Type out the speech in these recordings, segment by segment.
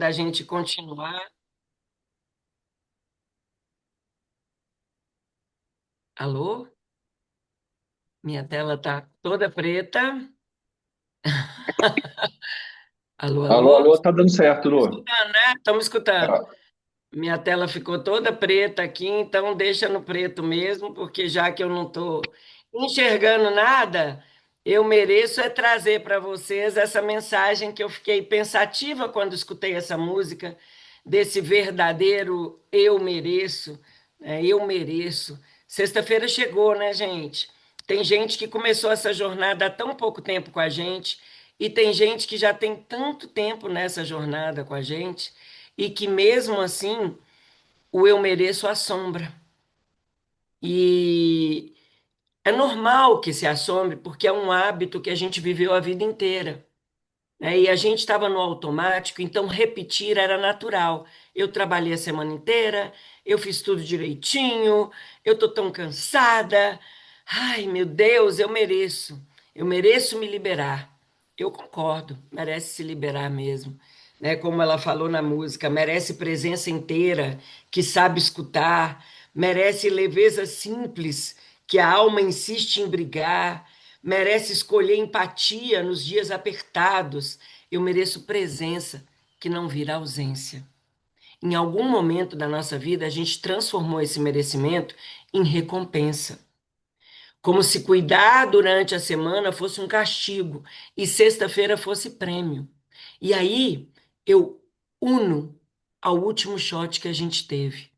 da gente continuar. Alô? Minha tela está toda preta. Alô, Alô, alô? alô, tá dando certo, Lu. Escutando, né? Estamos escutando. Tá. Minha tela ficou toda preta aqui, então deixa no preto mesmo, porque já que eu não estou enxergando nada, eu mereço é trazer para vocês essa mensagem que eu fiquei pensativa quando escutei essa música, desse verdadeiro eu mereço, né? Eu mereço. Sexta-feira chegou, né, gente? Tem gente que começou essa jornada há tão pouco tempo com a gente, e tem gente que já tem tanto tempo nessa jornada com a gente e que mesmo assim o eu mereço assombra. E é normal que se assombre, porque é um hábito que a gente viveu a vida inteira, né? E a gente estava no automático, então repetir era natural. Eu trabalhei a semana inteira, eu fiz tudo direitinho, eu tô tão cansada. Ai, meu Deus, eu mereço. Eu mereço me liberar. Eu concordo, merece se liberar mesmo. Né? Como ela falou na música, merece presença inteira, que sabe escutar, merece leveza simples, que a alma insiste em brigar, merece escolher empatia nos dias apertados. Eu mereço presença, que não vira ausência. Em algum momento da nossa vida, a gente transformou esse merecimento em recompensa. Como se cuidar durante a semana fosse um castigo e sexta-feira fosse prêmio. E aí eu uno ao último shot que a gente teve,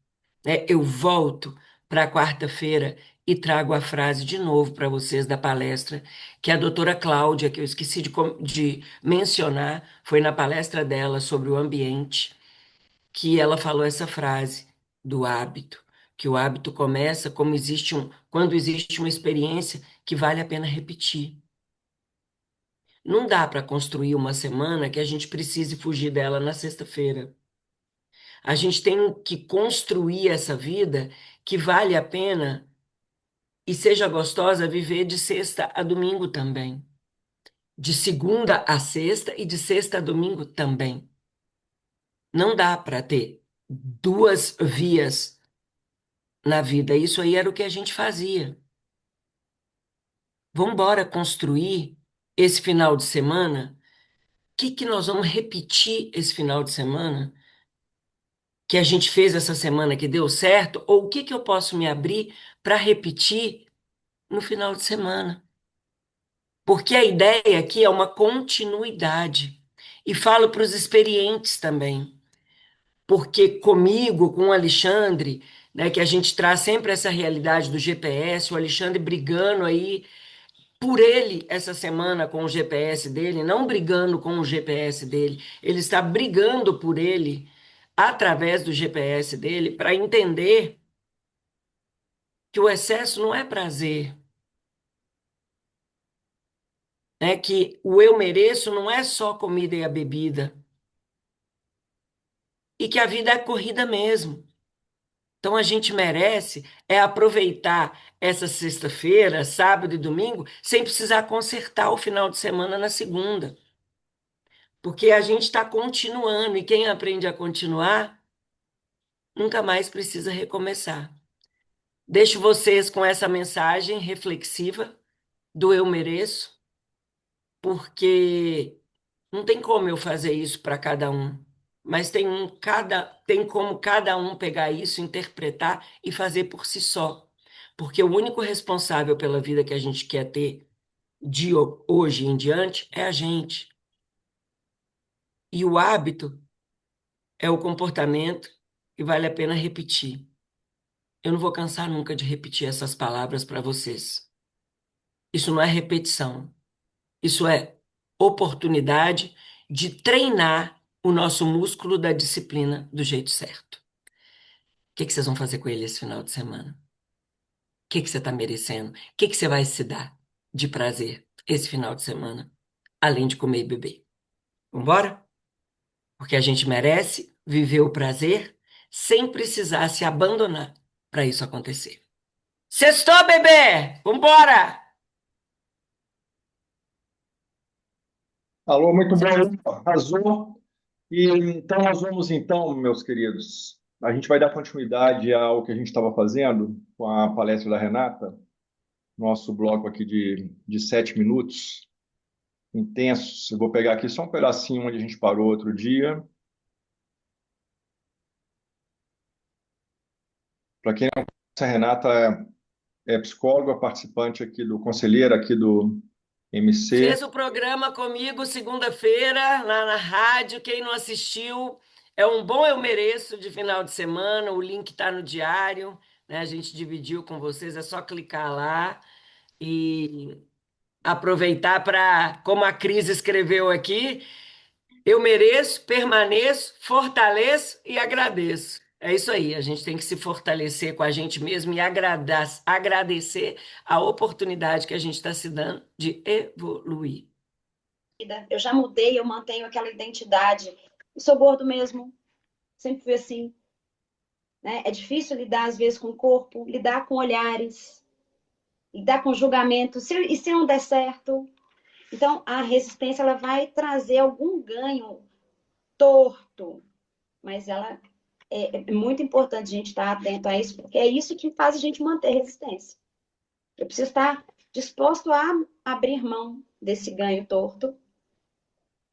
né? Eu volto para quarta-feira e trago a frase de novo para vocês da palestra que a doutora Cláudia, que eu esqueci de mencionar, foi na palestra dela sobre o ambiente, que ela falou essa frase do hábito, que o hábito começa quando existe uma experiência que vale a pena repetir. Não dá para construir uma semana que a gente precise fugir dela na sexta-feira. A gente tem que construir essa vida que vale a pena e seja gostosa viver de sexta a domingo também, de segunda a sexta e de sexta a domingo também. Não dá para ter duas vias na vida. Isso aí era o que a gente fazia. Vamos embora construir esse final de semana. O que que nós vamos repetir esse final de semana que a gente fez essa semana que deu certo? Ou o que que eu posso me abrir para repetir no final de semana? Porque a ideia aqui é uma continuidade. E falo para os experientes também, porque comigo, com o Alexandre, né, que a gente traz sempre essa realidade do GPS, o Alexandre brigando aí por ele essa semana com o GPS dele, não brigando com o GPS dele, ele está brigando por ele através do GPS dele para entender que o excesso não é prazer, né? Que o eu mereço não é só comida e a bebida, e que a vida é corrida mesmo. Então a gente merece é aproveitar essa sexta-feira, sábado e domingo, sem precisar consertar o final de semana na segunda. Porque a gente está continuando, e quem aprende a continuar nunca mais precisa recomeçar. Deixo vocês com essa mensagem reflexiva do eu mereço, porque não tem como eu fazer isso para cada um, mas tem como cada um pegar isso, interpretar e fazer por si só. Porque o único responsável pela vida que a gente quer ter de hoje em diante é a gente. E o hábito é o comportamento que vale a pena repetir. Eu não vou cansar nunca de repetir essas palavras para vocês. Isso não é repetição, isso é oportunidade de treinar o nosso músculo da disciplina do jeito certo. O que que vocês vão fazer com ele esse final de semana? O que que você está merecendo? O que que você vai se dar de prazer esse final de semana, além de comer e beber? Vambora? Porque a gente merece viver o prazer sem precisar se abandonar para isso acontecer. Sextou, bebê! Vambora! Alô, muito bom. Arrasou. E então nós vamos então, meus queridos, a gente vai dar continuidade ao que a gente estava fazendo com a palestra da Renata, nosso bloco aqui de 7 minutos, intensos. Eu vou pegar aqui só um pedacinho onde a gente parou outro dia. Para quem não conhece, a Renata é psicóloga, participante aqui do, conselheira aqui do MC. Fez o programa comigo segunda-feira, lá na rádio. Quem não assistiu, é um bom eu mereço de final de semana. O link está no diário, né? A gente dividiu com vocês, é só clicar lá e aproveitar para, como a Cris escreveu aqui, eu mereço, permaneço, fortaleço e agradeço. É isso aí, a gente tem que se fortalecer com a gente mesmo e agradecer a oportunidade que a gente está se dando de evoluir. Eu já mudei, eu mantenho aquela identidade. Eu sou gordo mesmo, sempre fui assim, né? É difícil lidar às vezes com o corpo, lidar com olhares, lidar com julgamento. E se não der certo? Então, a resistência ela vai trazer algum ganho torto, mas ela é muito importante a gente estar atento a isso, porque é isso que faz a gente manter resistência. Eu preciso estar disposto a abrir mão desse ganho torto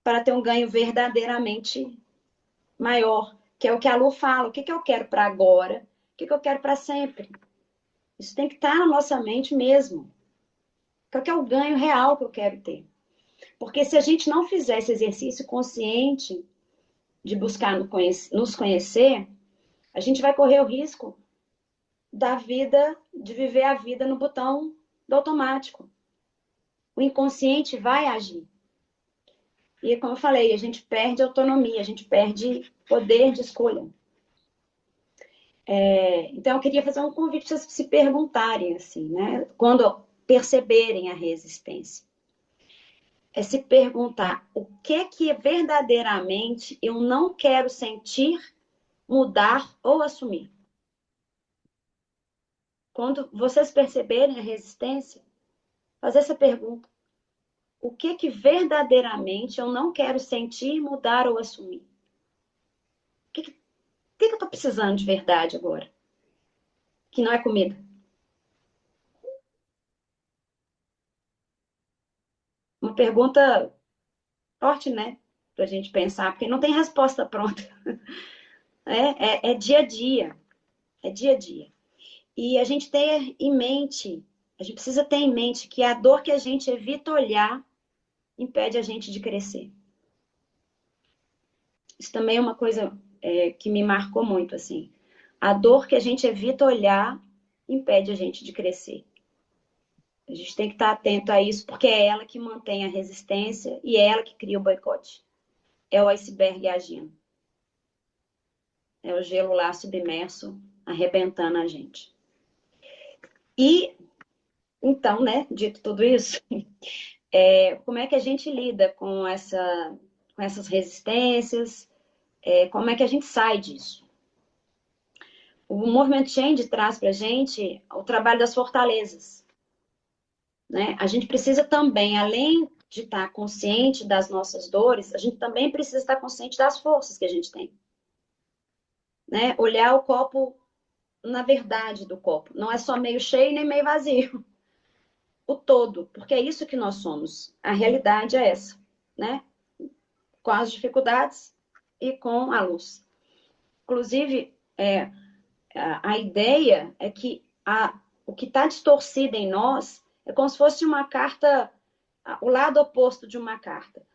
para ter um ganho verdadeiramente maior, que é o que a Lu fala. O que eu quero para agora? O que eu quero para sempre? Isso tem que estar na nossa mente mesmo. Qual que é o ganho real que eu quero ter? Porque se a gente não fizer esse exercício consciente de buscar nos conhecer, a gente vai correr o risco da vida, de viver a vida no botão do automático. O inconsciente vai agir. E como eu falei, a gente perde autonomia, a gente perde poder de escolha. Então, eu queria fazer um convite para vocês se perguntarem, assim, né? Quando perceberem a resistência. É se perguntar o que verdadeiramente eu não quero sentir, mudar ou assumir. Quando vocês perceberem a resistência, fazer essa pergunta. O que verdadeiramente eu não quero sentir, mudar ou assumir? O que eu estou precisando de verdade agora? Que não é comida. Uma pergunta forte, né? Para a gente pensar, porque não tem resposta pronta. É dia a dia. É dia a dia. E a gente ter em mente, a gente precisa ter em mente que a dor que a gente evita olhar impede a gente de crescer. Isso também é uma coisa que me marcou muito, assim. A dor que a gente evita olhar impede a gente de crescer. A gente tem que estar atento a isso, porque é ela que mantém a resistência e é ela que cria o boicote. É o iceberg agindo. É o gelo lá submerso arrebentando a gente. E, então, né, dito tudo isso, como é que a gente lida com essas resistências? Como é que a gente sai disso? O Movement Change traz para a gente o trabalho das fortalezas. Né? A gente precisa também, além de estar consciente das nossas dores, a gente também precisa estar consciente das forças que a gente tem. Né? Olhar o copo na verdade do copo. Não é só meio cheio nem meio vazio. O todo, porque é isso que nós somos. A realidade é essa, né? Com as dificuldades e com a luz. Inclusive, a ideia é que o que está distorcido em nós é como se fosse uma carta, o lado oposto de uma carta.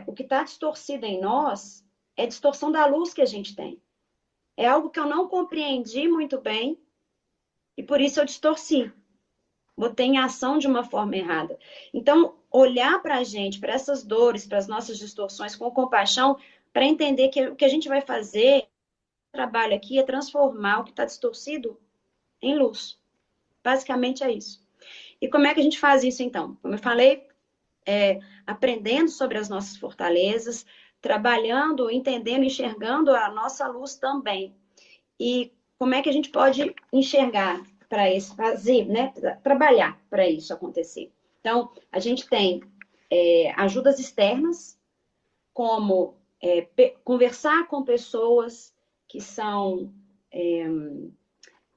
O que está distorcido em nós é a distorção da luz que a gente tem. É algo que eu não compreendi muito bem e por isso eu distorci. Botei em ação de uma forma errada. Então, olhar para a gente, para essas dores, para as nossas distorções com compaixão, para entender que o que a gente vai fazer, o trabalho aqui é transformar o que está distorcido em luz. Basicamente é isso. E como é que a gente faz isso, então? Como eu falei, aprendendo sobre as nossas fortalezas, trabalhando, entendendo, enxergando a nossa luz também. E como é que a gente pode enxergar para isso, fazer, né? Trabalhar para isso acontecer. Então, a gente tem ajudas externas, como conversar com pessoas que são, como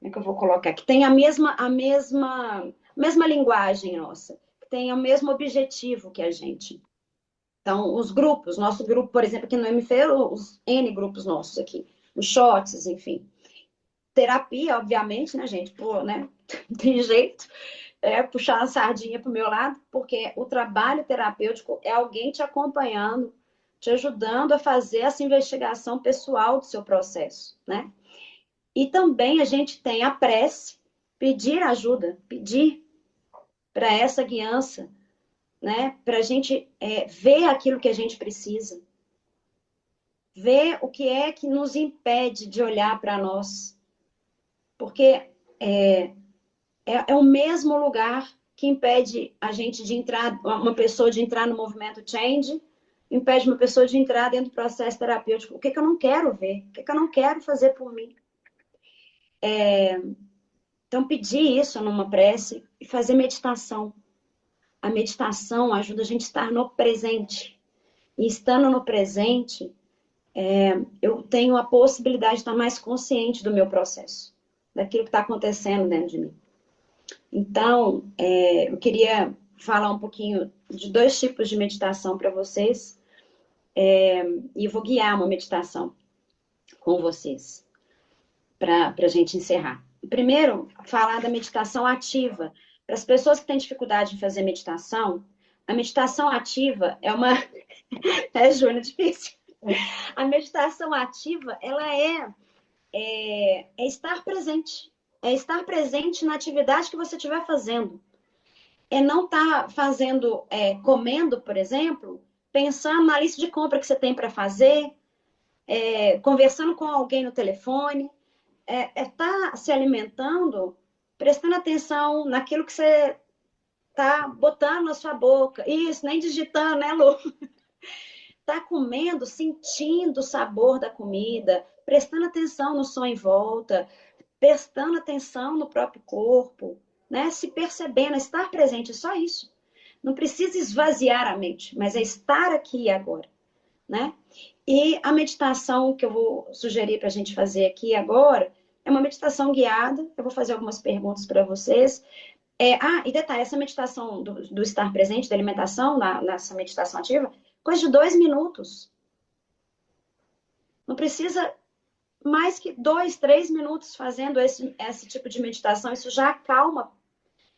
é que eu vou colocar? Que tem a mesma linguagem nossa, que tem o mesmo objetivo que a gente. Então, os grupos, nosso grupo, por exemplo, aqui no MF, os N grupos nossos aqui, os shots, enfim. Terapia, obviamente, né, gente? Pô, né? Não tem jeito. Puxar a sardinha para o meu lado, porque o trabalho terapêutico é alguém te acompanhando, te ajudando a fazer essa investigação pessoal do seu processo, né? E também a gente tem a prece, pedir ajuda, pedir para essa guiança, né? Para a gente ver aquilo que a gente precisa, ver o que é que nos impede de olhar para nós, porque é o mesmo lugar que impede a gente de entrar, uma pessoa de entrar no movimento change, impede uma pessoa de entrar dentro do processo terapêutico. O que eu não quero ver? O que eu não quero fazer por mim? Então, pedir isso numa prece e fazer meditação. A meditação ajuda a gente a estar no presente. E estando no presente, eu tenho a possibilidade de estar mais consciente do meu processo, daquilo que está acontecendo dentro de mim. Então, eu queria falar um pouquinho de 2 tipos de meditação para vocês, e eu vou guiar uma meditação com vocês, para a gente encerrar. Primeiro, falar da meditação ativa. Para as pessoas que têm dificuldade em fazer meditação, a meditação ativa é uma... Júnior, difícil. A meditação ativa, ela é estar presente. É estar presente na atividade que você estiver fazendo. É não estar fazendo, comendo, por exemplo, pensando na lista de compra que você tem para fazer, conversando com alguém no telefone, estar se alimentando, prestando atenção naquilo que você está botando na sua boca. Isso, nem digitando, né, Lu? Tá comendo, sentindo o sabor da comida, prestando atenção no som em volta, prestando atenção no próprio corpo, né? Se percebendo, estar presente, só isso. Não precisa esvaziar a mente, mas é estar aqui e agora, né? E a meditação que eu vou sugerir para a gente fazer aqui agora é uma meditação guiada. Eu vou fazer algumas perguntas para vocês. E detalhe, essa meditação do estar presente, da alimentação, nessa meditação ativa, coisa de 2 minutos. Não precisa mais que 2, 3 minutos fazendo esse tipo de meditação. Isso já acalma,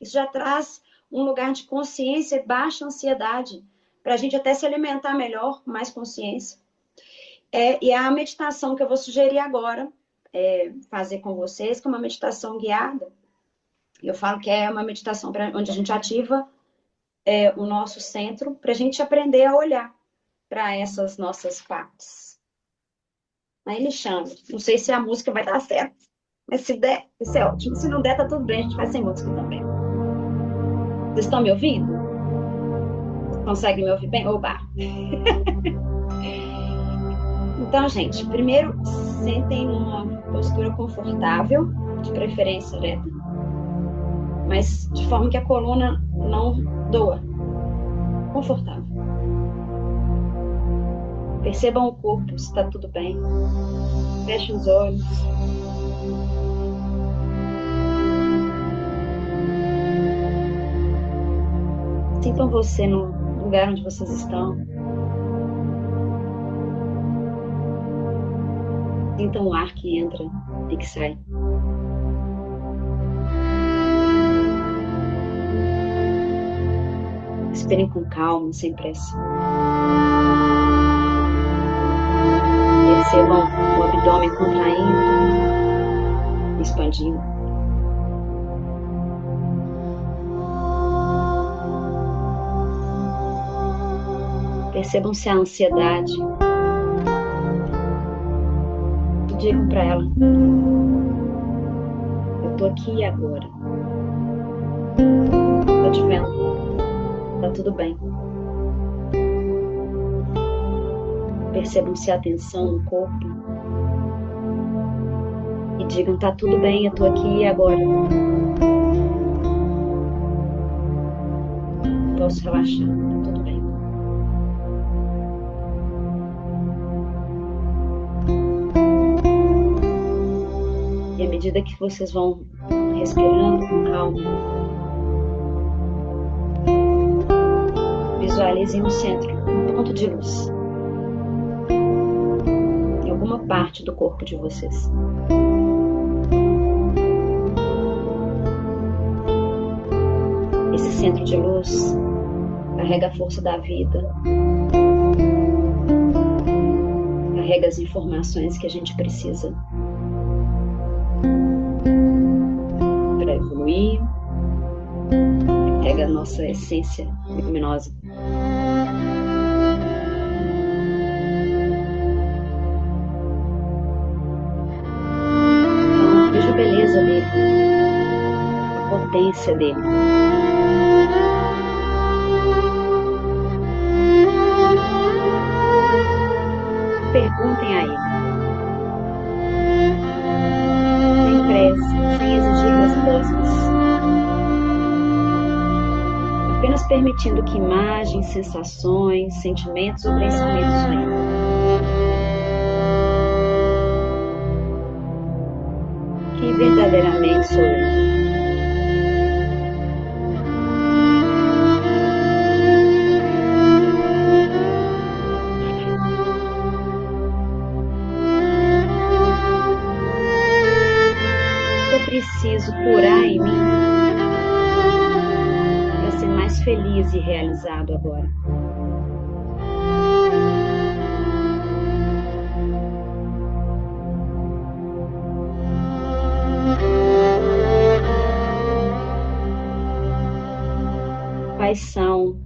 isso já traz um lugar de consciência e baixa ansiedade, para a gente até se alimentar melhor, com mais consciência. E a meditação que eu vou sugerir agora, fazer com vocês, que é uma meditação guiada. Eu falo que é uma meditação onde a gente ativa o nosso centro, para a gente aprender a olhar para essas nossas partes. Aí, Alexandre, não sei se a música vai dar certo, mas se der, isso é ótimo. Se não der, tá tudo bem, a gente vai sem música também. Vocês estão me ouvindo? Conseguem me ouvir bem? Oba! Então, gente, primeiro, sentem numa postura confortável, de preferência ereta, mas de forma que a coluna não doa. Confortável. Percebam o corpo, se está tudo bem. Fechem os olhos. Sintam você no lugar onde vocês estão. Sintam o ar que entra e que sai. Respirem com calma, sem pressa. Percebam o abdômen contraindo, expandindo. Percebam-se a ansiedade. Digam para ela: eu tô aqui e agora. Tô te vendo. Tá tudo bem. Percebam-se a tensão no corpo. E digam: tá tudo bem, eu tô aqui e agora. Posso relaxar, tá tudo bem. medida que vocês vão respirando com calma, visualizem um centro, um ponto de luz em alguma parte do corpo de vocês. Esse centro de luz carrega a força da vida, carrega as informações que a gente precisa para evoluir, carrega a nossa essência luminosa. Então, veja a beleza dele, a potência dele. Perguntem a ele, sem pressa, sem exigir respostas, apenas permitindo que imagens, sensações, sentimentos ou pensamentos venham. Quem verdadeiramente sou eu? Eu preciso curar em mim para ser mais feliz e realizado agora. Quais são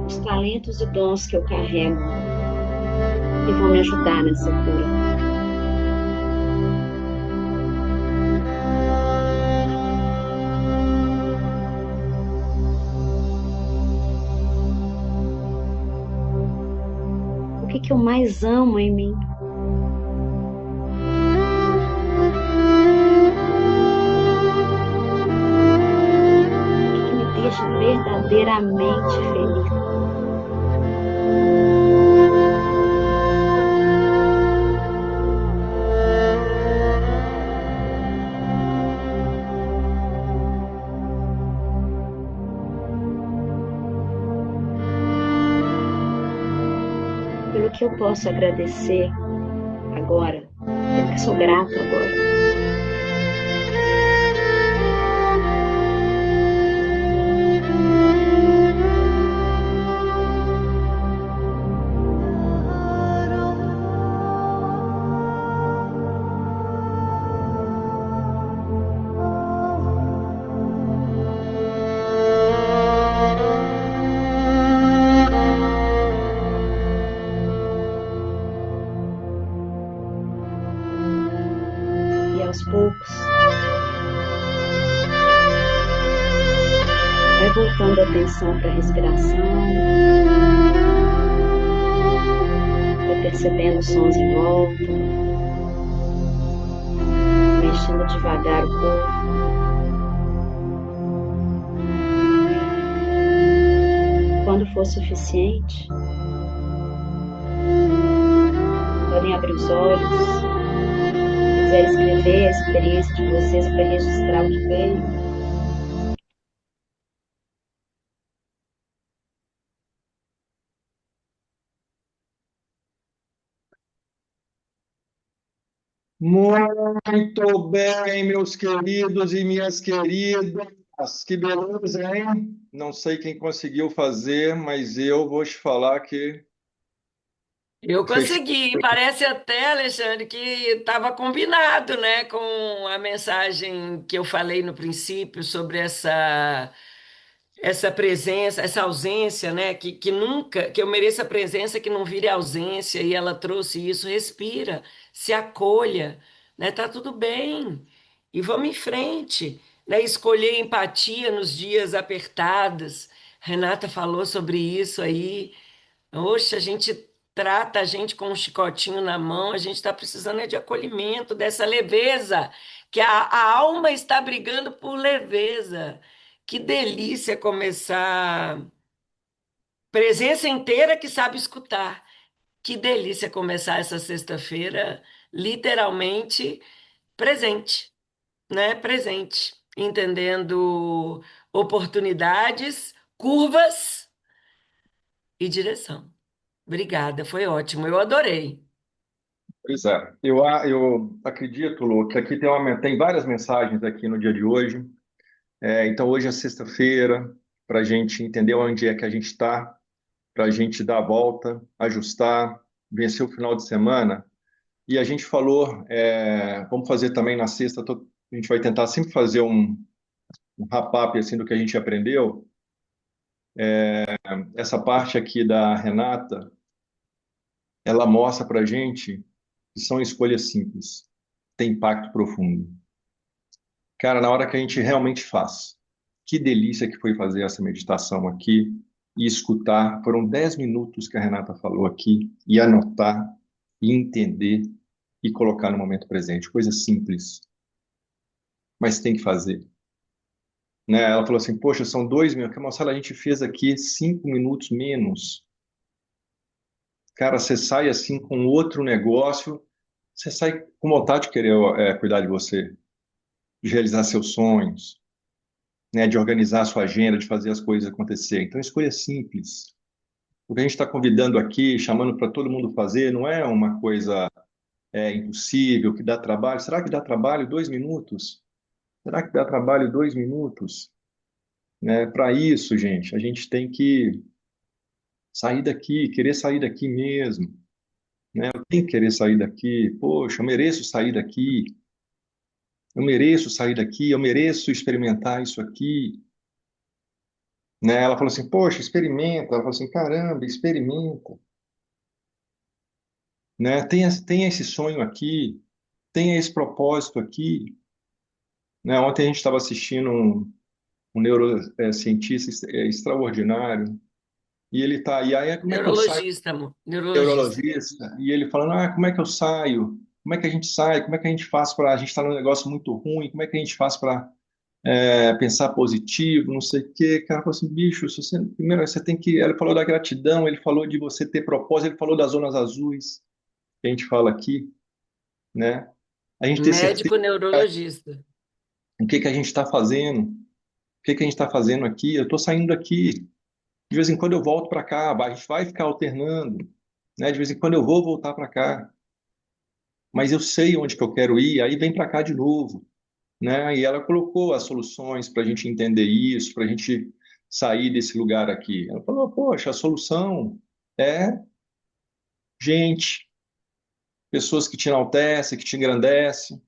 os talentos e dons que eu carrego que vão me ajudar nessa cura? O que eu mais amo em mim? O que me deixa verdadeiramente feliz? Pelo que eu posso agradecer agora, pelo que sou grato agora. E aos poucos, vai voltando a atenção para a respiração, vai percebendo os sons em volta, mexendo devagar o corpo. Quando for suficiente, podem abrir os olhos, se quiser escrever a experiência de vocês para registrar o que veio. Muito bem, meus queridos e minhas queridas. Que beleza, hein? Não sei quem conseguiu fazer, mas eu vou te falar que Eu fechou. consegui. Parece até, Alexandre, que estava combinado, né, com a mensagem que eu falei no princípio sobre essa presença, essa ausência, né, que nunca, que eu mereço a presença que não vire ausência, e ela trouxe isso. Respira, se acolha, né, tá tudo bem. E vamos em frente, né? Escolher empatia nos dias apertados. Renata falou sobre isso aí. Oxe, a gente trata a gente com um chicotinho na mão, a gente está precisando é de acolhimento, dessa leveza, que a alma está brigando por leveza. Que delícia começar. Presença inteira que sabe escutar. Que delícia começar essa sexta-feira, literalmente presente. né, presente, entendendo oportunidades, curvas e direção. Obrigada, foi ótimo, eu adorei. Pois é. Eu acredito, Lu, que aqui tem várias mensagens aqui no dia de hoje. Então, hoje é sexta-feira, para a gente entender onde é que a gente está, para a gente dar a volta, ajustar, vencer o final de semana. E a gente falou, vamos fazer também na sexta, a gente vai tentar sempre fazer um wrap-up assim, do que a gente aprendeu. Essa parte aqui da Renata, ela mostra para a gente que são escolhas simples, tem impacto profundo. Cara, na hora que a gente realmente faz, que delícia que foi fazer essa meditação aqui e escutar. Foram 10 minutos que a Renata falou aqui, e anotar, e entender, e colocar no momento presente. Coisa simples, mas tem que fazer. Né? Ela falou assim, poxa, são 2 minutos. Marcelo, a gente fez aqui 5 minutos menos. Cara, você sai assim com outro negócio, você sai com vontade de querer cuidar de você, de realizar seus sonhos, né, de organizar a sua agenda, de fazer as coisas acontecer. Então, escolha simples. O que a gente está convidando aqui, chamando para todo mundo fazer, não é uma coisa impossível, que dá trabalho. Será que dá trabalho 2 minutos? Será que dá trabalho 2 minutos? Né? Para isso, gente, a gente tem que sair daqui, querer sair daqui mesmo. Né? Eu tenho que querer sair daqui. Poxa, eu mereço sair daqui. Eu mereço sair daqui. Eu mereço experimentar isso aqui. Né? Ela falou assim, poxa, experimenta. Ela falou assim, caramba, experimenta. Né? Tenha esse sonho aqui, tenha esse propósito aqui. Né? Ontem a gente estava assistindo um neurocientista extraordinário, e ele tá, e aí como é que eu saio, Neurologista, amor, neurologista. neurologista, e ele falando, como é que eu saio? Como é que a gente sai? Como é que a gente faz para a gente estar num negócio muito ruim? Como é que a gente faz para pensar positivo? Não sei o quê. Cara, falou assim, bicho, primeiro você tem que. Ele falou da gratidão, ele falou de você ter propósito, ele falou das zonas azuis que a gente fala aqui, né? A gente ter certeza Médico neurologista. o que que a gente está fazendo, o que que a gente está fazendo aqui. Eu estou saindo daqui, de vez em quando eu volto para cá, a gente vai ficar alternando, né? De vez em quando eu vou voltar para cá, mas eu sei onde que eu quero ir, aí vem para cá de novo, né? E ela colocou as soluções para a gente entender isso, para a gente sair desse lugar aqui. Ela falou, poxa, a solução é gente, pessoas que te enaltecem, que te engrandecem,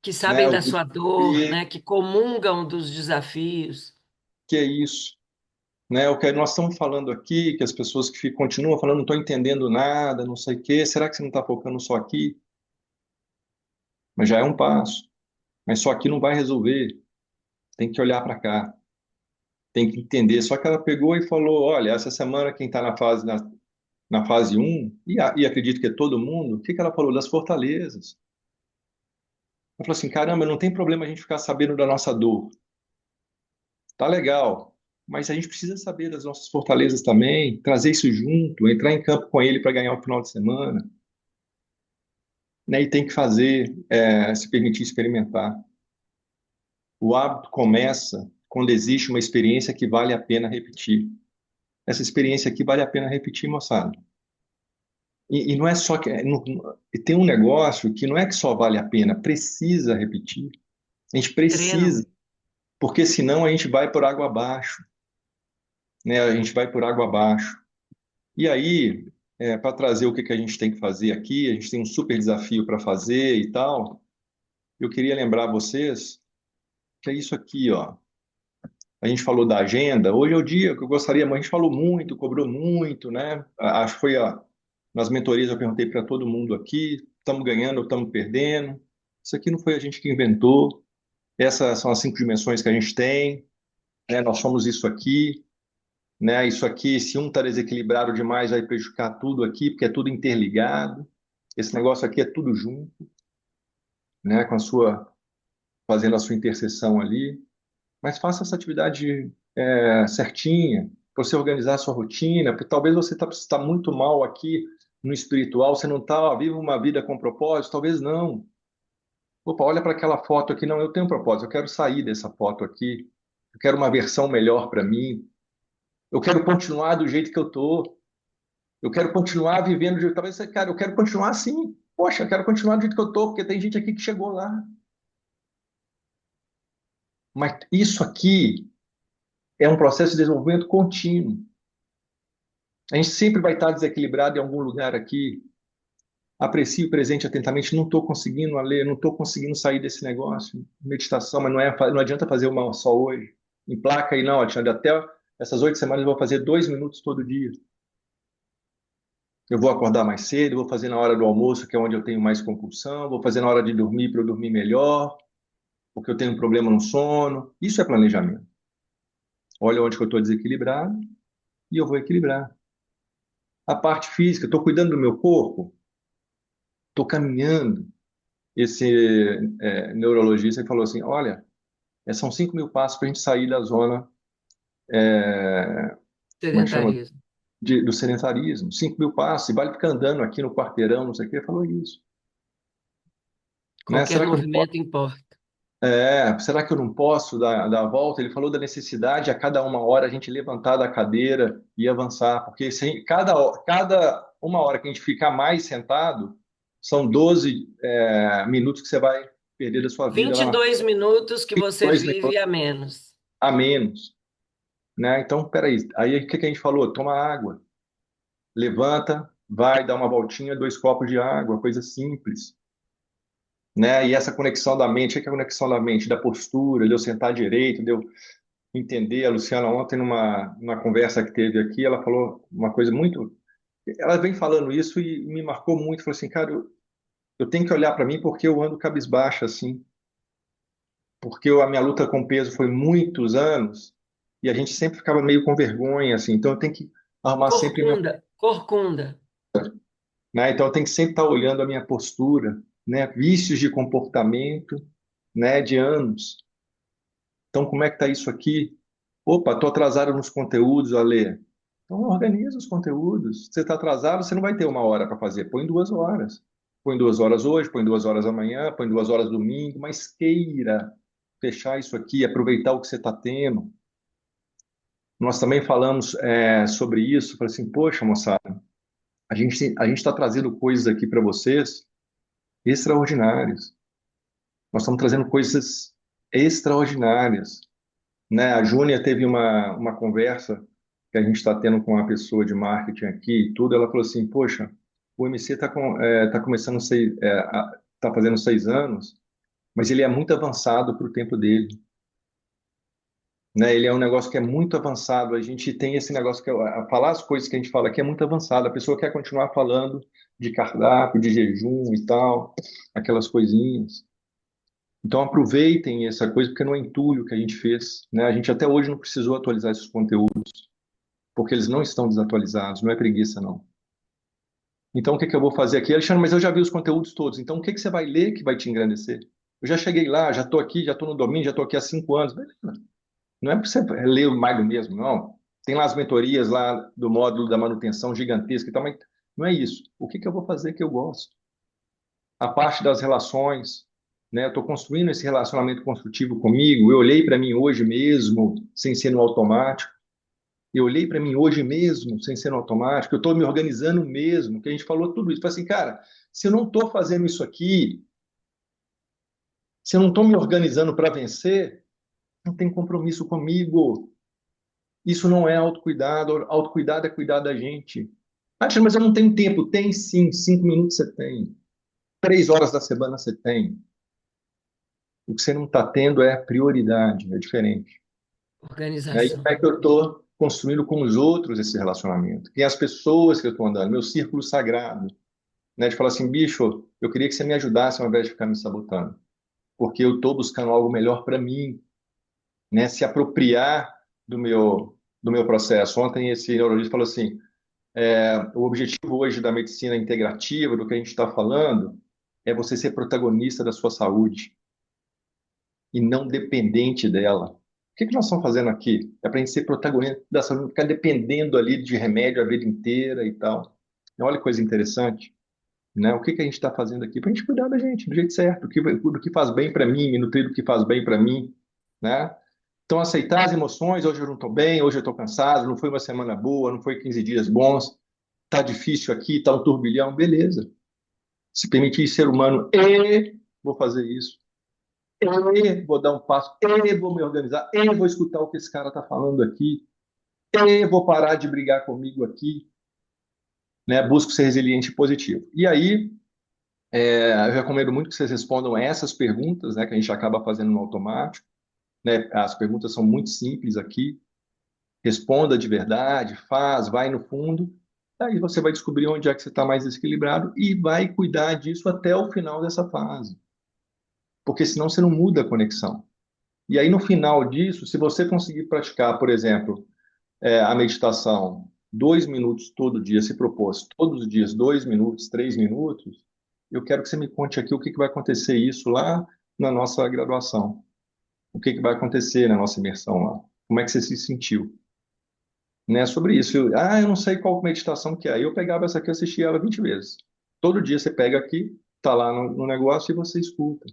Que né? sabem da sua dor, né? Que comungam dos desafios. Que é isso. Né? O que nós estamos falando aqui, que as pessoas continuam falando, não estou entendendo nada, não sei o quê, será que você não está focando só aqui? Mas já é um passo. Mas só aqui não vai resolver. Tem que olhar para cá, tem que entender. Só que ela pegou e falou: olha, essa semana quem está na fase um e acredito que é todo mundo, o que que ela falou? Das fortalezas. Ela falou assim: caramba, não tem problema a gente ficar sabendo da nossa dor. Tá legal. Mas a gente precisa saber das nossas fortalezas também, trazer isso junto, entrar em campo com ele para ganhar o final de semana. Né? E tem que fazer, se permitir experimentar. O hábito começa quando existe uma experiência que vale a pena repetir. Essa experiência aqui vale a pena repetir, moçada. E não é só que. E tem um negócio que não é que só vale a pena, precisa repetir. A gente Treino. precisa, porque senão a gente vai por água abaixo. Né? A gente vai por água abaixo. E aí, para trazer o que que a gente tem que fazer aqui, a gente tem um super desafio para fazer e tal. Eu queria lembrar vocês que é isso aqui, ó. A gente falou da agenda. Hoje é o dia que eu gostaria, mas a gente falou muito, cobrou muito, né? Acho que foi nas mentorias eu perguntei para todo mundo aqui, estamos ganhando ou estamos perdendo? Isso aqui não foi a gente que inventou. Essas são as 5 dimensões que a gente tem, né? Nós somos isso aqui, né? Isso aqui, se um está desequilibrado demais, vai prejudicar tudo aqui, porque é tudo interligado. Esse negócio aqui é tudo junto, né? Fazendo a sua interseção ali. Mas faça essa atividade certinha, para você organizar a sua rotina, porque talvez você está muito mal aqui no espiritual, você não está, vive uma vida com propósito, talvez não. Opa, olha para aquela foto aqui. Não, eu tenho um propósito. Eu quero sair dessa foto aqui. Eu quero uma versão melhor para mim. Eu quero continuar do jeito que eu tô. Eu quero continuar vivendo do jeito. Talvez, cara, eu quero continuar assim. Poxa, eu quero continuar do jeito que eu tô, porque tem gente aqui que chegou lá. Mas isso aqui é um processo de desenvolvimento contínuo. A gente sempre vai estar desequilibrado em algum lugar aqui. Aprecie o presente atentamente. Não estou conseguindo ler, não estou conseguindo sair desse negócio. Meditação, mas não adianta fazer uma só hoje. Emplaca aí, não, Alexandre. Até essas 8 semanas eu vou fazer 2 minutos todo dia. Eu vou acordar mais cedo, vou fazer na hora do almoço, que é onde eu tenho mais compulsão, vou fazer na hora de dormir para eu dormir melhor, porque eu tenho um problema no sono. Isso é planejamento. Olha onde que eu estou desequilibrado e eu vou equilibrar. A parte física, estou cuidando do meu corpo, estou caminhando. Esse neurologista falou assim, olha, são 5.000 passos para a gente sair da zona, como é que chama? Sedentarismo. Do sedentarismo. 5.000 passos, e vale ficar andando aqui no quarteirão, não sei o que, ele falou isso. Né? Qualquer movimento importa. Será que eu não posso dar a volta? Ele falou da necessidade a cada 1 hora a gente levantar da cadeira e avançar, porque se cada 1 hora que a gente ficar mais sentado, são 12 minutos que você vai perder da sua vida vinte lá e na dois minutos que você 2 vive minutos a menos. a menos, né? Então, peraí, aí o que que a gente falou? Toma água, levanta, vai dar uma voltinha, 2 copos de água, coisa simples, né? E essa conexão da mente, o que é a conexão da mente? Da postura, de eu sentar direito, de eu entender. A Luciana ontem, numa conversa que teve aqui, ela falou uma coisa muito... Ela vem falando isso e me marcou muito. Falou assim, cara, eu tenho que olhar para mim porque eu ando cabisbaixo, assim. Porque a minha luta com peso foi muitos anos e a gente sempre ficava meio com vergonha, assim. Então eu tenho que arrumar sempre minha... Corcunda, corcunda. Né? Então eu tenho que sempre estar olhando a minminha postura, né? Vícios de comportamento, né? De anos. Então como é que está isso aqui? Opa, estou atrasado nos conteúdos, Ale. Então organiza os conteúdos. Você está atrasado, você não vai ter 1 hora para fazer. Põe 2 horas. Põe 2 horas hoje, põe 2 horas amanhã, põe 2 horas domingo, mas queira fechar isso aqui, aproveitar o que você está tendo. Nós também falamos sobre isso. Falei assim, poxa, moçada, a gente está trazendo coisas aqui para vocês extraordinárias. Nós estamos trazendo coisas extraordinárias, né? A Júnia teve uma conversa que a gente está tendo com uma pessoa de marketing aqui e tudo. Ela falou assim, poxa, o MC tá começando tá fazendo 6 anos, mas ele é muito avançado para o tempo dele, né? Ele é um negócio que é muito avançado. A gente tem esse negócio que falar as coisas que a gente fala aqui é muito avançado. A pessoa quer continuar falando de cardápio, de jejum e tal, aquelas coisinhas. Então aproveitem essa coisa porque não é entulho que a gente fez, né? A gente até hoje não precisou atualizar esses conteúdos porque eles não estão desatualizados. Não é preguiça, não. Então o que que eu vou fazer aqui, Alexandre? Mas eu já vi os conteúdos todos. Então o que que você vai ler que vai te engrandecer? Eu já cheguei lá, já estou aqui, já estou no domínio, já estou aqui há 5 anos. Beleza. Não é para você ler mais do mesmo, não. Tem lá as mentorias lá do módulo da manutenção gigantesca e tal, mas não é isso. O que que eu vou fazer que eu gosto? A parte das relações, né? Eu estou construindo esse relacionamento construtivo comigo. Eu olhei para mim hoje mesmo, sem ser no automático. Eu olhei para mim hoje mesmo, sem ser no automático. Eu estou me organizando mesmo, que a gente falou tudo isso. Falei assim, cara, se eu não estou fazendo isso aqui, se eu não estou me organizando para vencer, não tem compromisso comigo. Isso não é autocuidado. Autocuidado é cuidar da gente. Ah, Alexandre, mas eu não tenho tempo. Tem sim, 5 minutos você tem. 3 horas da semana você tem. O que você não está tendo é prioridade, é diferente. E aí, como Organização. é que eu estou construindo com os outros esse relacionamento? Quem as pessoas que eu estou andando, meu círculo sagrado, né? De falar assim, bicho, eu queria que você me ajudasse ao invés de ficar me sabotando, porque eu estou buscando algo melhor para mim, né? Se apropriar do meu processo. Ontem esse neurologista falou assim, o objetivo hoje da medicina integrativa, do que a gente está falando, é você ser protagonista da sua saúde e não dependente dela. O que que nós estamos fazendo aqui? É para a gente ser protagonista da saúde, não ficar dependendo ali de remédio a vida inteira e tal. Olha que coisa interessante. né? O que que a gente está fazendo aqui para a gente cuidar da gente do jeito certo, do que faz bem para mim, me nutrir do que faz bem para mim, né? Então, aceitar as emoções, hoje eu não estou bem, hoje eu estou cansado, não foi uma semana boa, não foi 15 dias bons, tá difícil aqui, tá um turbilhão, beleza. Se permitir ser humano, e vou fazer isso, e vou dar um passo, e vou me organizar, e vou escutar o que esse cara está falando aqui, e vou parar de brigar comigo aqui, né? Busco ser resiliente e positivo. E aí, eu recomendo muito que vocês respondam essas perguntas, né, que a gente acaba fazendo no automático, né? As perguntas são muito simples aqui. Responda de verdade, faz, vai no fundo. Aí você vai descobrir onde é que você está mais desequilibrado e vai cuidar disso até o final dessa fase. Porque senão você não muda a conexão. E aí, no final disso, se você conseguir praticar, por exemplo, a meditação 2 minutos todo dia, se propôs todos os dias 2 minutos, 3 minutos, eu quero que você me conte aqui o que que vai acontecer isso lá na nossa graduação. O que que vai acontecer na nossa imersão lá? Como é que você se sentiu? Né, sobre isso. Eu não sei qual meditação que é. Aí eu pegava essa aqui e assistia ela 20 vezes. Todo dia você pega aqui, tá lá no negócio e você escuta.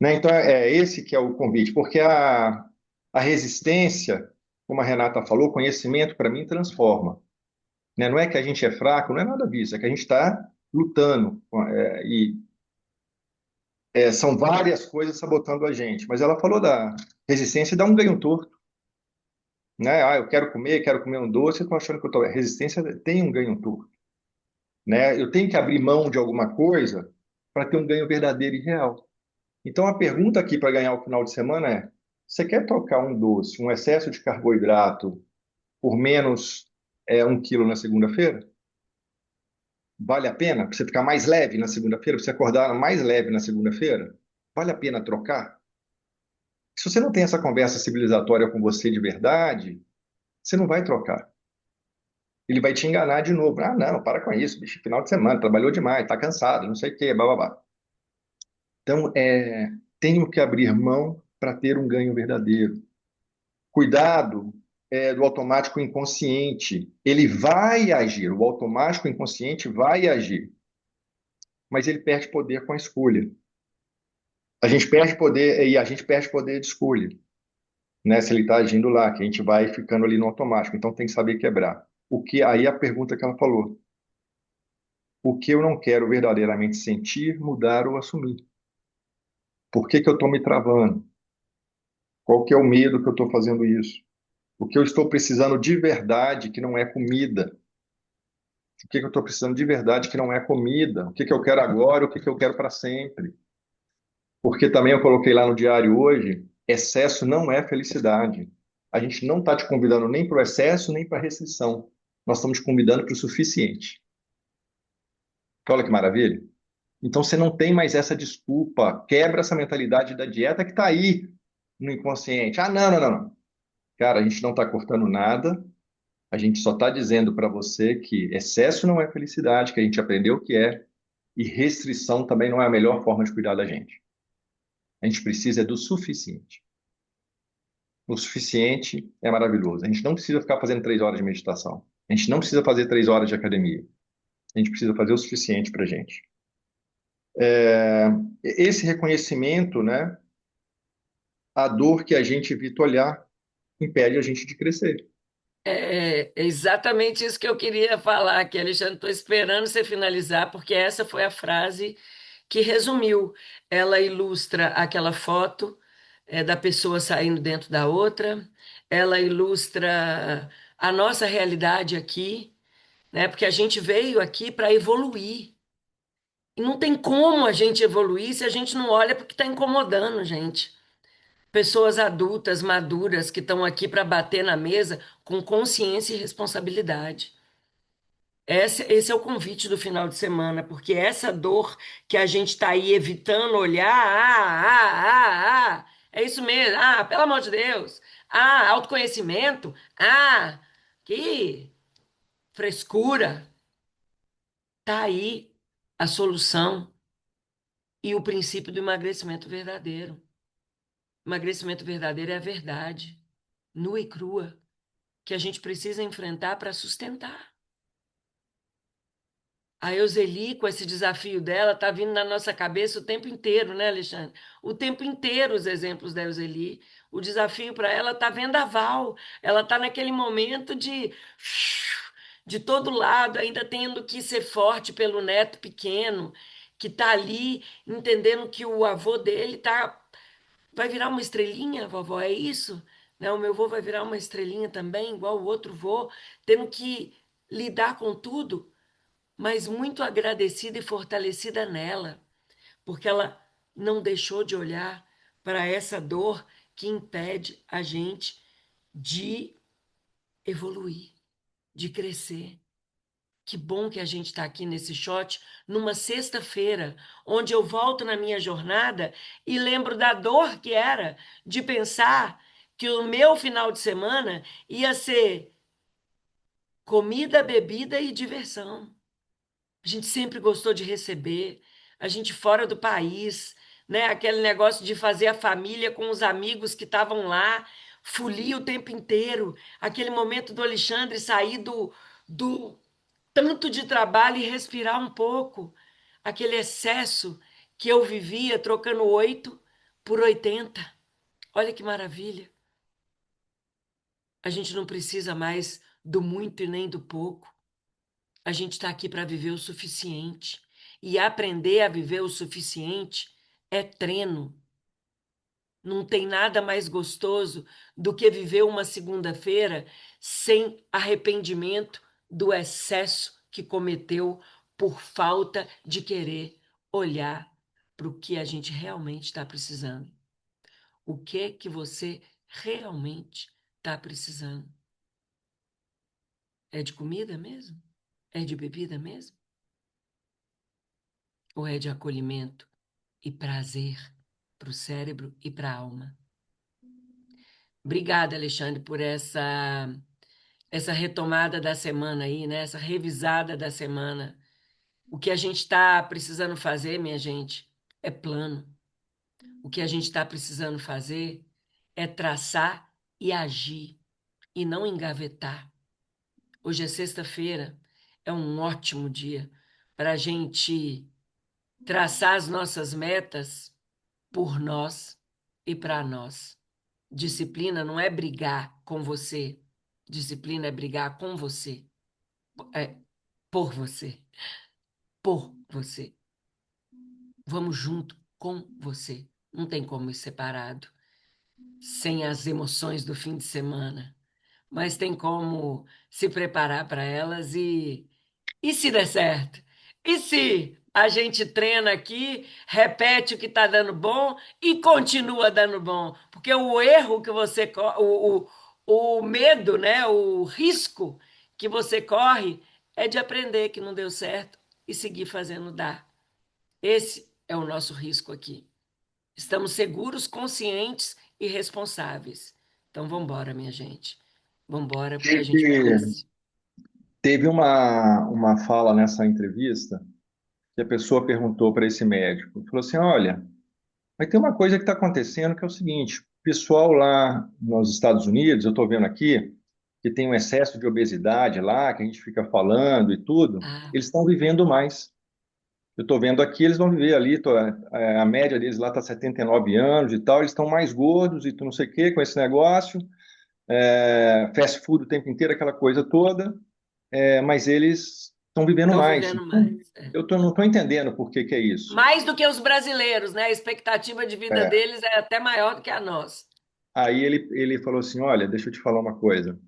Né? Então é esse que é o convite, porque a resistência, como a Renata falou, conhecimento para mim transforma. Né? Não é que a gente é fraco, não é nada disso, é que a gente está lutando são várias coisas sabotando a gente. Mas ela falou da resistência dá um ganho torto. Né? Eu quero comer um doce, eu estou achando que eu tô... resistência tem um ganho torto. Né? Eu tenho que abrir mão de alguma coisa para ter um ganho verdadeiro e real. Então, a pergunta aqui para ganhar o final de semana é: você quer trocar um doce, um excesso de carboidrato, por menos 1 quilo na segunda-feira? Vale a pena? Para você ficar mais leve na segunda-feira? Para você acordar mais leve na segunda-feira? Vale a pena trocar? Se você não tem essa conversa civilizatória com você de verdade, você não vai trocar. Ele vai te enganar de novo. Ah, não, para com isso, bicho. Final de semana, trabalhou demais, está cansado, não sei o quê, blá, blá, blá. Então, tenho que abrir mão para ter um ganho verdadeiro. Cuidado do automático inconsciente. Ele vai agir, o automático inconsciente vai agir, mas ele perde poder com a escolha. A gente perde poder e a gente perde poder de escolha, né? Se ele está agindo lá, que a gente vai ficando ali no automático. Então tem que saber quebrar. O que aí a pergunta que ela falou: o que eu não quero verdadeiramente sentir, mudar ou assumir? Por que que eu estou me travando? Qual que é o medo que eu estou fazendo isso? O que eu estou precisando de verdade que não é comida? O que que eu estou precisando de verdade que não é comida? O que que eu quero agora? O que que eu quero para sempre? Porque também eu coloquei lá no diário hoje, excesso não é felicidade. A gente não está te convidando nem para o excesso, nem para a restrição. Nós estamos te convidando para o suficiente. Olha que maravilha. Então você não tem mais essa desculpa. Quebra essa mentalidade da dieta que está aí no inconsciente. Ah, não, não, não, não. Cara, a gente não está cortando nada. A gente só está dizendo para você que excesso não é felicidade, que a gente aprendeu o que é, e restrição também não é a melhor forma de cuidar da gente. A gente precisa do suficiente. O suficiente é maravilhoso. A gente não precisa ficar fazendo 3 horas de meditação. A gente não precisa fazer 3 horas de academia. A gente precisa fazer o suficiente para a gente. Esse reconhecimento, né, a dor que a gente evita olhar, impede a gente de crescer. É exatamente isso que eu queria falar aqui, Alexandre. Estou esperando você finalizar, porque essa foi a frase que resumiu. Ela ilustra aquela foto da pessoa saindo dentro da outra, ela ilustra a nossa realidade aqui, né? Porque a gente veio aqui para evoluir. E não tem como a gente evoluir se a gente não olha para o que está incomodando, gente. Pessoas adultas, maduras, que estão aqui para bater na mesa com consciência e responsabilidade. Esse é o convite do final de semana, porque essa dor que a gente está aí evitando olhar, é isso mesmo, pelo amor de Deus, autoconhecimento, que frescura, tá aí a solução e o princípio do emagrecimento verdadeiro. Emagrecimento verdadeiro é a verdade, nua e crua, que a gente precisa enfrentar para sustentar. A Euseli, com esse desafio dela, está vindo na nossa cabeça o tempo inteiro, né, Alexandre? O tempo inteiro os exemplos da Euseli. O desafio para ela está vendaval. Ela está naquele momento de todo lado, ainda tendo que ser forte pelo neto pequeno, que está ali entendendo que o avô dele vai virar uma estrelinha, vovó, é isso? Né? O meu avô vai virar uma estrelinha também, igual o outro vô, tendo que lidar com tudo, mas muito agradecida e fortalecida nela, porque ela não deixou de olhar para essa dor que impede a gente de evoluir, de crescer. Que bom que a gente está aqui nesse shot numa sexta-feira, onde eu volto na minha jornada e lembro da dor que era de pensar que o meu final de semana ia ser comida, bebida e diversão. A gente sempre gostou de receber, a gente fora do país, né? Aquele negócio de fazer a família com os amigos que estavam lá, folia o tempo inteiro. Aquele momento do Alexandre sair do tanto de trabalho e respirar um pouco. Aquele excesso que eu vivia trocando 8 por 80. Olha que maravilha. A gente não precisa mais do muito e nem do pouco. A gente está aqui para viver o suficiente. E aprender a viver o suficiente é treino. Não tem nada mais gostoso do que viver uma segunda-feira sem arrependimento do excesso que cometeu por falta de querer olhar para o que a gente realmente está precisando. O que é que você realmente está precisando? É de comida mesmo? É de bebida mesmo? Ou é de acolhimento e prazer para o cérebro e para a alma? Obrigada, Alexandre, por essa retomada da semana aí, né? Essa revisada da semana. O que a gente está precisando fazer, minha gente, é plano. O que a gente está precisando fazer é traçar e agir, e não engavetar. Hoje é sexta-feira, é um ótimo dia para a gente traçar as nossas metas por nós e para nós. Disciplina não é brigar com você, disciplina é brigar com você, é por você, por você. Vamos junto com você. Não tem como ir separado, sem as emoções do fim de semana, mas tem como se preparar para elas e se der certo? E se a gente treina aqui, repete o que está dando bom e continua dando bom? Porque o erro que você o medo, né, o risco que você corre é de aprender que não deu certo e seguir fazendo dar. Esse é o nosso risco aqui. Estamos seguros, conscientes e responsáveis. Então, vamos embora, minha gente. Vamos embora, porque a gente Teve, merece. teve uma fala nessa entrevista que a pessoa perguntou para esse médico, falou assim, olha, mas tem uma coisa que está acontecendo que é o seguinte, o pessoal lá nos Estados Unidos, eu estou vendo aqui, que tem um excesso de obesidade lá, que a gente fica falando e tudo, Ah, eles estão vivendo mais. Eu estou vendo aqui, eles vão viver ali, a média deles lá está 79 anos e tal, eles estão mais gordos e tu não sei o quê com esse negócio, fast food o tempo inteiro, aquela coisa toda, mas eles estão vivendo estão mais. vivendo mais. É. Não estou entendendo por que que é isso. Mais do que os brasileiros, né? A expectativa de vida É, deles é até maior do que a nossa. aí ele falou assim, olha, deixa eu te falar uma coisa,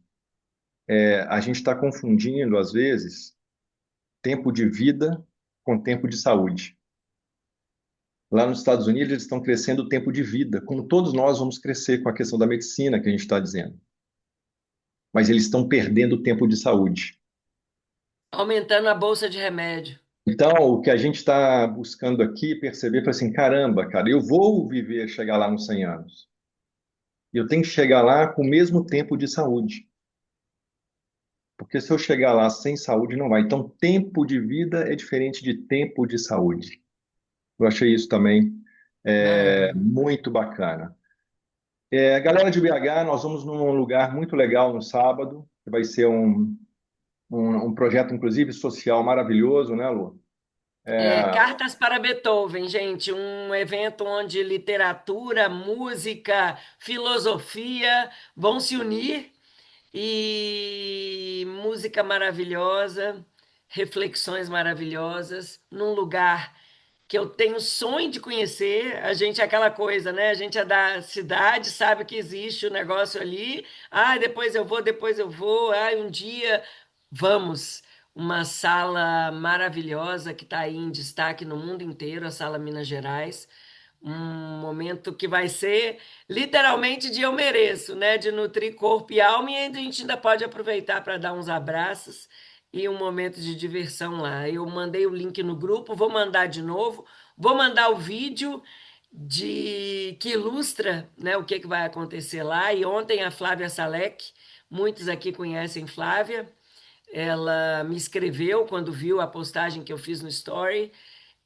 a gente está confundindo, às vezes, tempo de vida com tempo de saúde. Lá nos Estados Unidos, eles estão crescendo o tempo de vida, como todos nós vamos crescer com a questão da medicina que a gente está dizendo. Mas eles estão perdendo o tempo de saúde. Aumentando a bolsa de remédio. Então, o que a gente está buscando aqui perceber, foi assim, caramba, cara, eu vou viver, chegar lá nos 100 anos. E eu tenho que chegar lá com o mesmo tempo de saúde. Porque se eu chegar lá sem saúde, não vai. Então, tempo de vida é diferente de tempo de saúde. Eu achei isso também Maravilha. muito bacana. Galera de BH, nós vamos num lugar muito legal no sábado, que vai ser um projeto, inclusive, social maravilhoso, né, Lu? Cartas para Beethoven, gente, um evento onde literatura, música, filosofia vão se unir e música maravilhosa, reflexões maravilhosas, num lugar que eu tenho sonho de conhecer. A gente é aquela coisa, né? A gente é da cidade, sabe que existe o negócio ali. Ah, depois eu vou. Ah, um dia vamos. Uma sala maravilhosa que está aí em destaque no mundo inteiro, a Sala Minas Gerais. Um momento que vai ser literalmente de eu mereço, né? De nutrir corpo e alma, e ainda a gente ainda pode aproveitar para dar uns abraços e um momento de diversão lá. Eu mandei o link no grupo, vou mandar de novo, vou mandar o vídeo de que ilustra, né, o que que vai acontecer lá. E ontem a Flávia Salek, muitos aqui conhecem Flávia, ela me escreveu quando viu a postagem que eu fiz no Story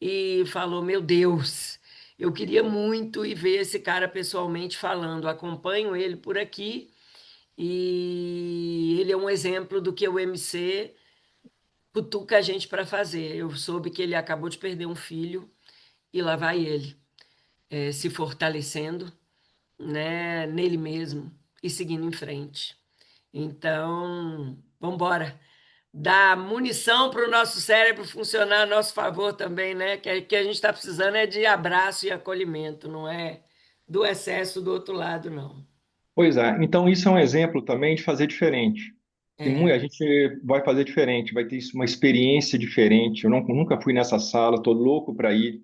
e falou: Meu Deus, eu queria muito ir ver esse cara pessoalmente falando. Acompanho ele por aqui e ele é um exemplo do que o MC cutuca a gente para fazer. Eu soube que ele acabou de perder um filho e lá vai ele, se fortalecendo, né, nele mesmo e seguindo em frente. Então, vamos embora. Dar munição para o nosso cérebro funcionar a nosso favor também, né? Que a gente está precisando é de abraço e acolhimento, não é do excesso do outro lado, não. Pois é, então isso é um exemplo também de fazer diferente. A É. gente vai fazer diferente, vai ter uma experiência diferente. Eu nunca fui nessa sala, estou louco para ir.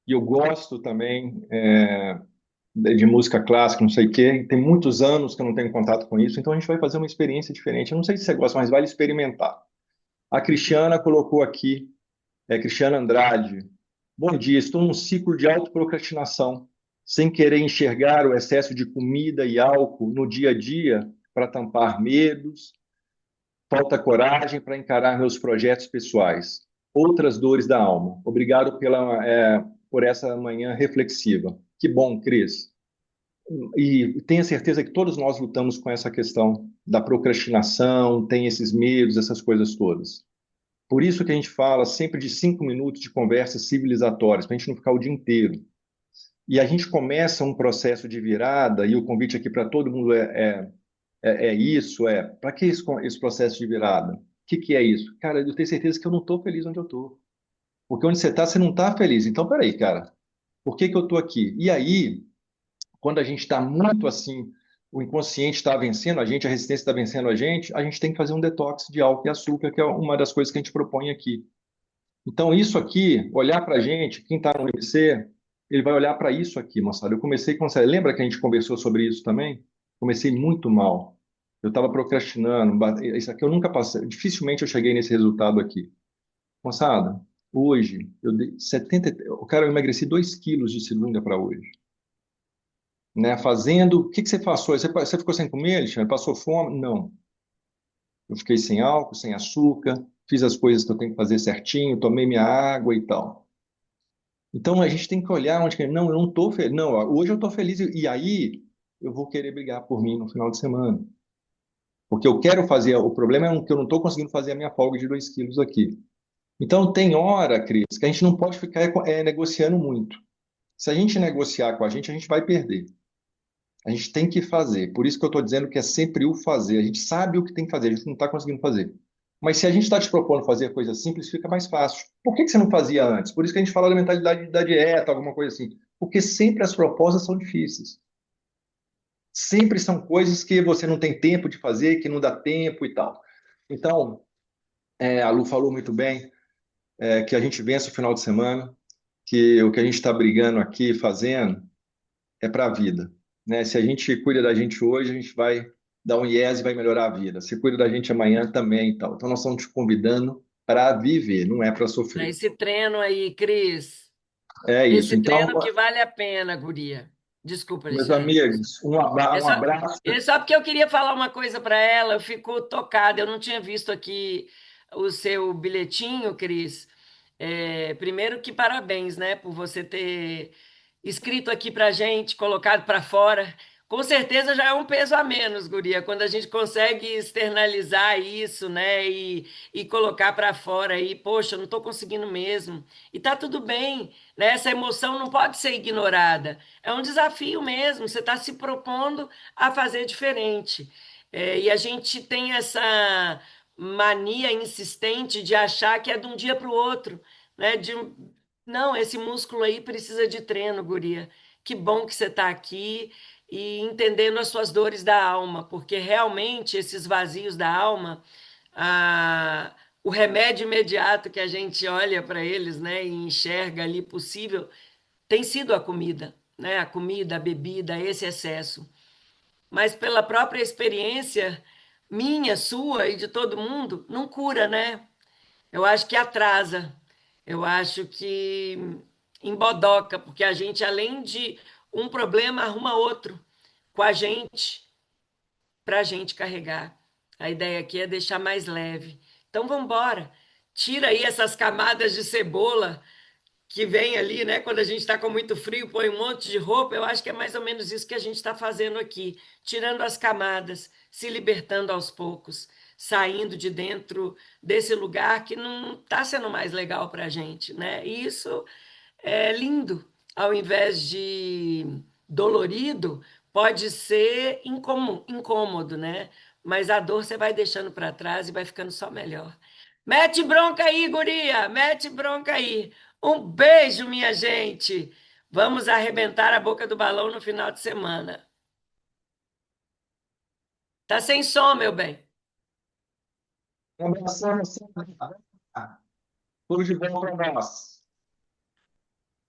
E eu gosto também de música clássica, não sei o quê. Tem muitos anos que eu não tenho contato com isso, então a gente vai fazer uma experiência diferente. Eu não sei se você gosta, mas vale experimentar. A Cristiana colocou aqui, Cristiana Andrade. Bom dia, estou num ciclo de autoprocrastinação, sem querer enxergar o excesso de comida e álcool no dia a dia para tampar medos, falta coragem para encarar meus projetos pessoais, outras dores da alma. Obrigado por essa manhã reflexiva. Que bom, Cris. E tenha certeza que todos nós lutamos com essa questão da procrastinação, tem esses medos, essas coisas todas. Por isso que a gente fala sempre de 5 minutos de conversas civilizatórias, para a gente não ficar o dia inteiro. E a gente começa um processo de virada, e o convite aqui para todo mundo para que esse processo de virada? O que é isso? Cara, eu tenho certeza que eu não estou feliz onde eu estou. Porque onde você está, você não está feliz. Então, peraí, cara, por que eu estou aqui? E aí, quando a gente está muito assim, o inconsciente está vencendo a resistência está vencendo a gente tem que fazer um detox de álcool e açúcar, que é uma das coisas que a gente propõe aqui. Então, isso aqui, olhar para a gente, quem está no IBC, ele vai olhar para isso aqui, moçada. Eu comecei com. Lembra que a gente conversou sobre isso também? Comecei muito mal. Eu estava procrastinando. Isso aqui eu nunca passei. Dificilmente eu cheguei nesse resultado aqui. Moçada, hoje, eu dei 70. Eu emagreci 2 quilos de segunda para hoje. Né? Fazendo. O que que você passou? Você ficou sem comer, Alexandre? Passou fome? Não. Eu fiquei sem álcool, sem açúcar, fiz as coisas que eu tenho que fazer certinho, tomei minha água e tal. Então a gente tem que olhar onde que não, eu não estou feliz. Não, hoje eu estou feliz e aí eu vou querer brigar por mim no final de semana. Porque eu quero fazer, o problema é que eu não estou conseguindo fazer a minha folga de 2 quilos aqui. Então tem hora, Cris, que a gente não pode ficar negociando muito. Se a gente negociar com a gente vai perder. A gente tem que fazer. Por isso que eu estou dizendo que é sempre o fazer. A gente sabe o que tem que fazer, a gente não está conseguindo fazer. Mas se a gente está te propondo fazer coisa simples, fica mais fácil. Por que que você não fazia antes? Por isso que a gente fala da mentalidade da dieta, alguma coisa assim. Porque sempre as propostas são difíceis. Sempre são coisas que você não tem tempo de fazer, que não dá tempo e tal. Então, a Lu falou muito bem, que a gente vence o final de semana, que o que a gente está brigando aqui, fazendo, é para a vida, né? Se a gente cuida da gente hoje, a gente vai dar um yes e vai melhorar a vida. Se cuida da gente amanhã também e tal. Então nós estamos te convidando para viver, não é para Para sofrer. esse treino aí, Cris. É isso. Esse Então, treino que vale a pena, guria. Desculpa, meus Alexandre. amigos, É um só, abraço. é só porque eu queria falar uma coisa para ela, eu fico tocada. Eu não tinha visto aqui o seu bilhetinho, Cris. Primeiro que parabéns, né, por você ter escrito aqui para gente, colocado para fora Com certeza já é um peso a menos, guria, quando a gente consegue externalizar isso, né, e colocar para fora aí, poxa, eu não estou conseguindo mesmo. E tá tudo bem, né? Essa emoção não pode ser ignorada. É um desafio mesmo, você está se propondo a fazer diferente. E a gente tem essa mania insistente de achar que é de um dia para o outro, né? Não, esse músculo aí precisa de treino, guria. Que bom que você está aqui e entendendo as suas dores da alma, porque realmente esses vazios da alma, o remédio imediato que a gente olha para eles, né, e enxerga ali possível, tem sido a comida, né, a comida, a bebida, esse excesso. Mas pela própria experiência minha, sua e de todo mundo, não cura, né? Eu acho que atrasa, eu acho que embodoca, porque a gente, além de um problema, arruma outro com a gente, para a gente carregar. A ideia aqui é deixar mais leve. Então vamos embora. Tira aí essas camadas de cebola que vem ali, né? Quando a gente está com muito frio, põe um monte de roupa. Eu acho que é mais ou menos isso que a gente está fazendo aqui, tirando as camadas, se libertando aos poucos, saindo de dentro desse lugar que não está sendo mais legal para a gente, né? E isso é lindo. Ao invés de dolorido, pode ser incômodo, né? Mas a dor você vai deixando para trás e vai ficando só melhor. Mete bronca aí, guria! Mete bronca aí! Um beijo, minha gente! Vamos arrebentar a boca do balão no final de semana. Tá sem som, meu bem. Um abração, Sandra. Tudo de bom para nós.